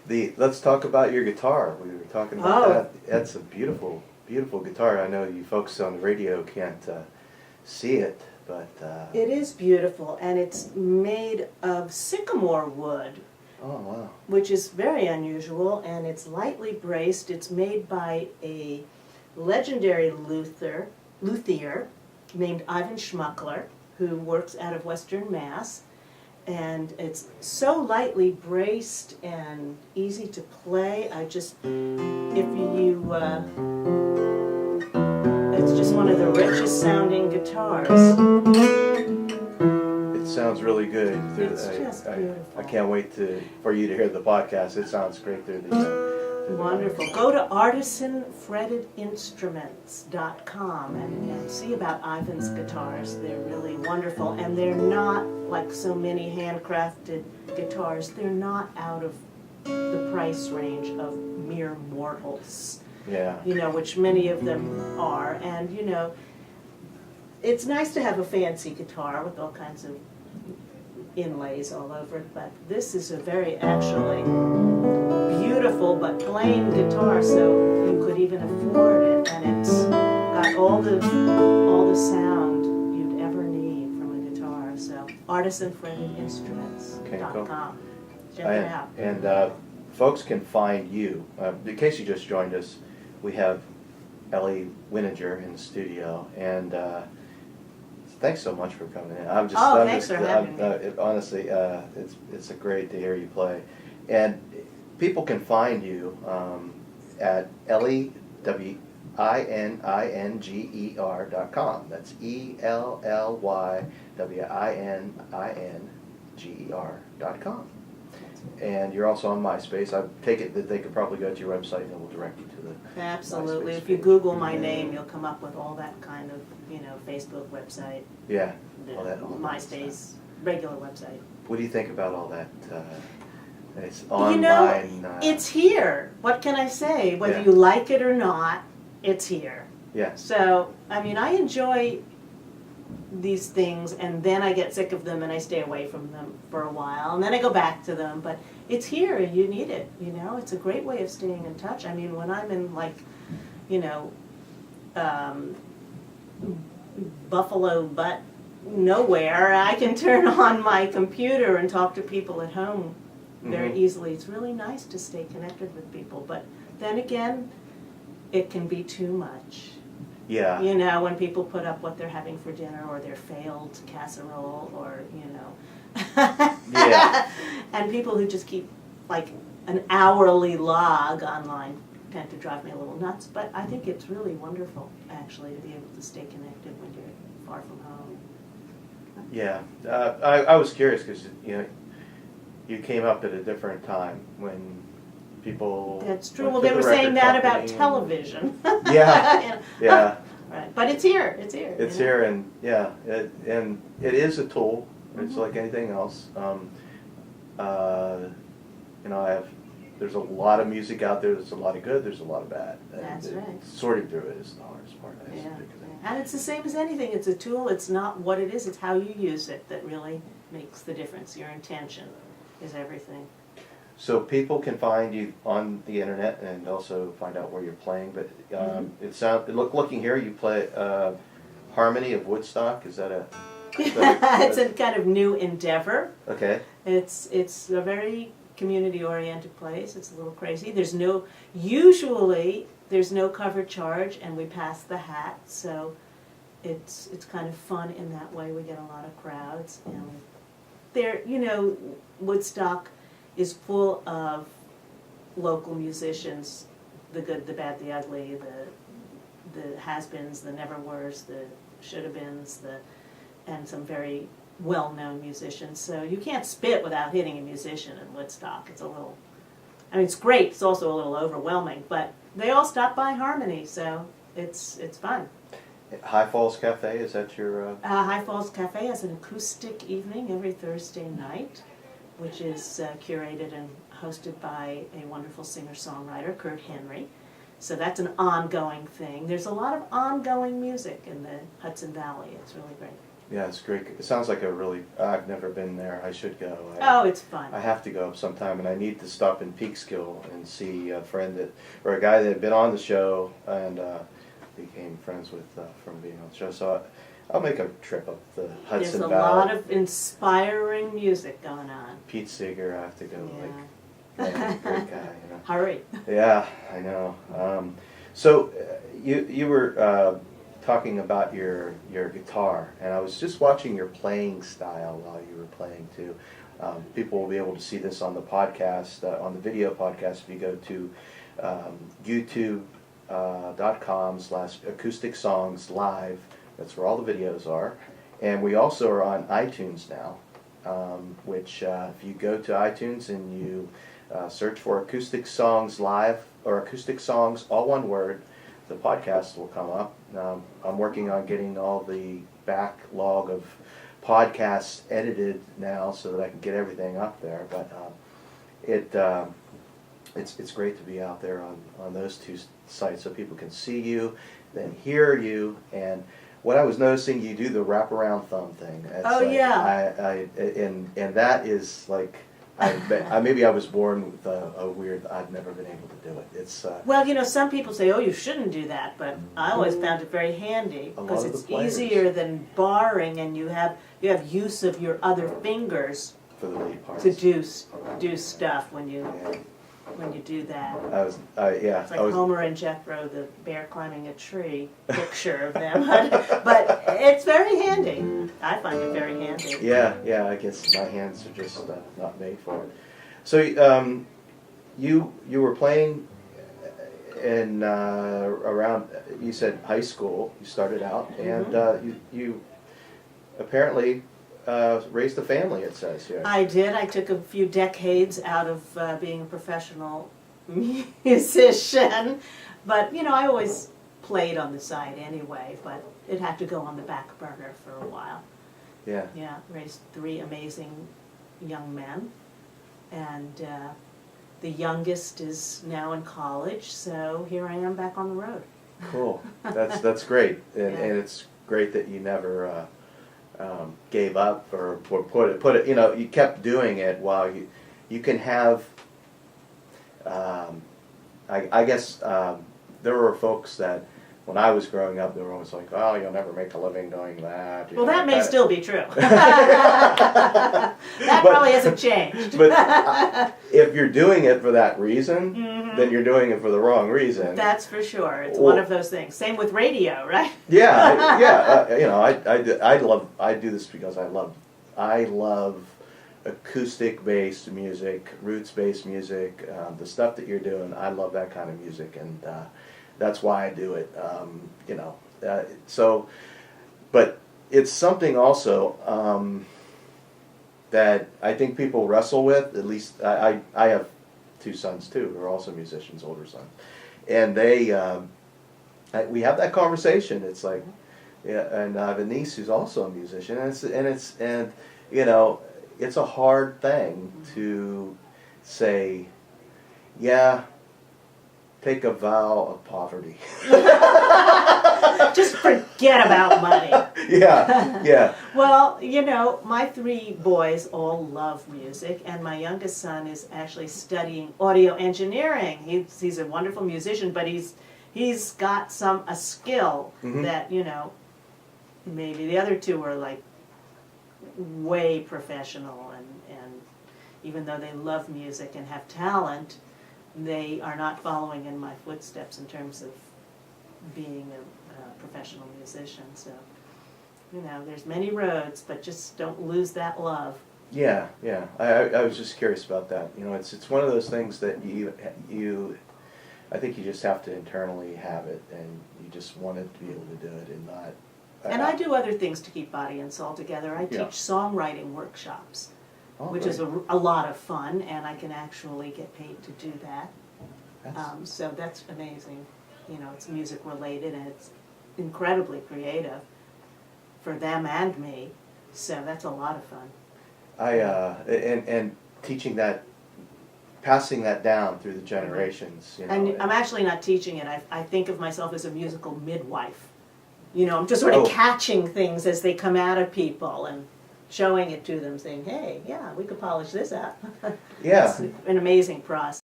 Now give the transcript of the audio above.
Let's talk about your guitar. We were talking about that. That's a beautiful, beautiful guitar. I know you folks on the radio can't see it, but it is beautiful, and it's made of sycamore wood. Oh wow! Which is very unusual, and it's lightly braced. It's made by a legendary luthier named Ivan Schmuckler, who works out of Western Mass. And it's so lightly braced and easy to play. It's just one of the richest sounding guitars. It sounds really good. It's just beautiful. I can't wait for you to hear the podcast. It sounds great through the wonderful. Go to artisanfrettedinstruments.com and see about Ivan's guitars. They're really wonderful, and they're not like so many handcrafted guitars. They're not out of the price range of mere mortals. Yeah. Which many of them are, and it's nice to have a fancy guitar with all kinds of inlays all over it, but this is a very actually beautiful but plain guitar, so you could even afford it, and it's got all the sound you'd ever need from a guitar. So artisanfrettedinstruments.com. Check it out. And folks can find you. In case you just joined us, we have Elly Wininger in the studio, and thanks so much for coming in. Thanks for having me. Honestly, it's great to hear you play, and people can find you at Elly Wininger.com. That's ELLYWININGER.com. And you're also on MySpace. I take it that they could probably go to your website and it will direct you to the Absolutely. MySpace If you page. Google my name, you'll come up with all that kind of, Facebook website, Yeah. All that MySpace, regular website. What do you think about all that? It's online. It's here. What can I say? Whether Yeah. you like it or not, it's here. Yeah. So, I enjoy these things, and then I get sick of them and I stay away from them for a while, and then I go back to them, but it's here and you need it, It's a great way of staying in touch. When I'm in, Buffalo Butt nowhere, I can turn on my computer and talk to people at home very easily. It's really nice to stay connected with people, but then again, it can be too much. Yeah. When people put up what they're having for dinner or their failed casserole or, Yeah. And people who just keep an hourly log online tend to drive me a little nuts, but I think it's really wonderful actually to be able to stay connected when you're far from home. Yeah. I was curious because, you came up at a different time when people... That's true. Well, they were saying that about television. Yeah. Yeah. Right. But it's here. It's here. It's here, and yeah, and it is a tool. It's like anything else. There's a lot of music out there. There's a lot of good. There's a lot of bad. That's right. Sorting through it is the hardest part. And it's the same as anything. It's a tool. It's not what it is. It's how you use it that really makes the difference. Your intention is everything. So people can find you on the internet and also find out where you're playing. But looking here, you play Harmony of Woodstock. Is that a? It's a kind of new endeavor. Okay. It's a very community-oriented place. It's a little crazy. Usually there's no cover charge, and we pass the hat, so it's kind of fun in that way. We get a lot of crowds, and Woodstock is full of local musicians, the good, the bad, the ugly, the has-beens, the never-weres, the should-have-beens, and some very well-known musicians. So you can't spit without hitting a musician in Woodstock. It's great. It's also a little overwhelming, but they all stop by Harmony, so it's fun. High Falls Cafe, is that your... High Falls Cafe has an acoustic evening every Thursday night, which is curated and hosted by a wonderful singer-songwriter, Kurt Henry. So that's an ongoing thing. There's a lot of ongoing music in the Hudson Valley. It's really great. Yeah, it's great. It sounds like a really, I've never been there. I should go. Oh, it's fun. I have to go sometime, and I need to stop in Peekskill and see a friend or a guy that had been on the show and became friends with from being on the show. So I'll make a trip up the Hudson There's a Valley. lot of inspiring music going on. Pete Seeger, I have to go. Yeah. Like, man, great guy, Hurry. Yeah, I know. So you were talking about your guitar, and I was just watching your playing style while you were playing too. People will be able to see this on the podcast, on the video podcast, if you go to youtube.com/acousticSongs live. That's where all the videos are. And we also are on iTunes now, which if you go to iTunes and you search for Acoustic Songs Live or Acoustic Songs, all one word, the podcast will come up. I'm working on getting all the backlog of podcasts edited now so that I can get everything up there. But it's great to be out there on those two sites so people can see you, then hear you. And what I was noticing, you do the wraparound thumb thing. It's yeah. And that is like, maybe I was born with a weird, I've never been able to do it. It's Well, some people say, oh, you shouldn't do that, but I always found it very handy because it's easier than barring, and you have use of your other fingers for the lead parts to do stuff when you do that. It's like Homer and Jethro, the bear climbing a tree picture of them. But it's very handy. I find it very handy. Yeah, I guess my hands are just not made for it. So you were playing in around, you said high school, you started out, and you apparently raised a family, it says here. I did. I took a few decades out of being a professional musician, but I always played on the side anyway, but it had to go on the back burner for a while. Yeah. Yeah, raised 3 amazing young men, and the youngest is now in college, so here I am back on the road. Cool. That's great, and it's great that you never gave up or put it. You kept doing it while you can have. I guess there were folks that when I was growing up, they were always like, "Oh, you'll never make a living doing that." Well, that may still be true. That probably hasn't changed. But if you're doing it for that reason, then you're doing it for the wrong reason. That's for sure. It's one of those things. Same with radio, right? I do this because I love acoustic-based music, roots-based music, the stuff that you're doing. I love that kind of music, and that's why I do it. But it's something also that I think people wrestle with. At least I have 2 sons too, who are also musicians, older sons, and we have that conversation. It's like, and I have a niece who's also a musician, and it's a hard thing to say, take a vow of poverty. Just forget about money. Yeah. Well, my 3 boys all love music, and my youngest son is actually studying audio engineering. He's a wonderful musician, but he's got a skill that, maybe the other 2 are like way professional, and even though they love music and have talent, they are not following in my footsteps in terms of being a professional musician. So, there's many roads, but just don't lose that love. Yeah. I was just curious about that. It's one of those things that I think you just have to internally have it, and you just want to be able to do it and not. And I do other things to keep body and soul together. I teach songwriting workshops, which is a lot of fun, and I can actually get paid to do that. So that's amazing. It's music related, and it's incredibly creative for them and me. So that's a lot of fun. And teaching that, passing that down through the generations. And I'm actually not teaching it. I think of myself as a musical midwife. I'm just sort of Oh. catching things as they come out of people and showing it to them, saying, hey, yeah, we could polish this out. Yeah. It's an amazing process.